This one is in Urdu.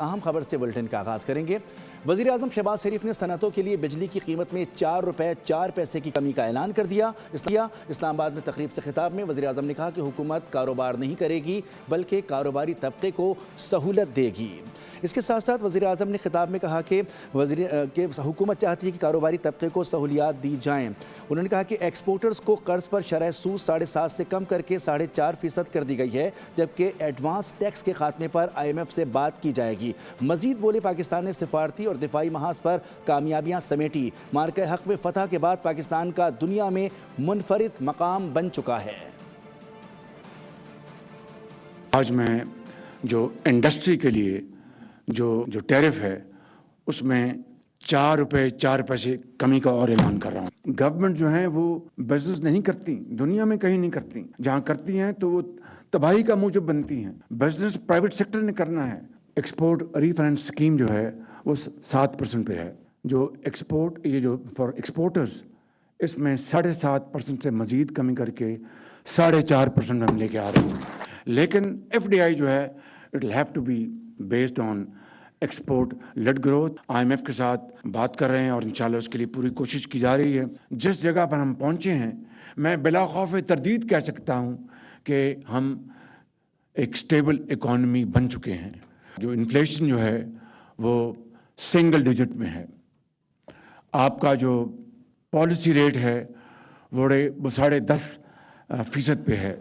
اہم خبر سے بلٹن کا آغاز کریں گے۔ وزیر اعظم شہباز شریف نے صنعتوں کے لیے بجلی کی قیمت میں 4 روپے 4 پیسے کی کمی کا اعلان کر دیا۔ اسلام آباد میں تقریب سے خطاب میں وزیر اعظم نے کہا کہ حکومت کاروبار نہیں کرے گی بلکہ کاروباری طبقے کو سہولت دے گی۔ اس کے ساتھ ساتھ وزیر اعظم نے خطاب میں کہا کہ حکومت چاہتی ہے کہ کاروباری طبقے کو سہولیات دی جائیں۔ انہوں نے کہا کہ ایکسپورٹرز کو قرض پر شرح سود 7.5 سے کم کر کے 4.5% کر دی گئی ہے، جبکہ ایڈوانس ٹیکس کے خاتمے پر IMF سے بات کی جائے گی۔ مزید بولے پاکستان نے سفارتی اور دفاعی محاذ پر کامیابیاں سمیٹی۔ معرکہ حق میں فتح کے بعد پاکستان کا دنیا میں منفرد مقام بن چکا ہے۔ آج میں جو انڈسٹری کے لیے جو ٹیرف ہے اس میں 4 روپے 4 پیسے کمی کا اور اعلان کر رہا ہوں۔ گورنمنٹ جو ہے وہ بزنس نہیں کرتی، دنیا میں کہیں نہیں کرتی، جہاں کرتی ہیں تو وہ تباہی کا موجب بنتی ہیں۔ بزنس پرائیویٹ سیکٹر نے کرنا ہے۔ ایکسپورٹ ری فائنانس اسکیم جو ہے وہ 7% پہ ہے۔ جو فار ایکسپورٹرز اس میں 7.5% سے مزید کمی کر کے 4.5% میں ہم لے کے آ رہے ہیں۔ لیکن FDI جو ہے it will have to be based on export led growth. IMF کے ساتھ بات کر رہے ہیں اور انشاءاللہ اس کے لیے پوری کوشش کی جا رہی ہے۔ جس جگہ پر ہم پہنچے ہیں میں بلا خوف تردید کہہ سکتا ہوں کہ ہم ایک سٹیبل اکانومی بن چکے ہیں۔ جو انفلیشن جو ہے وہ سنگل ڈیجٹ میں ہے۔ آپ کا جو پالیسی ریٹ ہے وہ 10.5% پہ ہے۔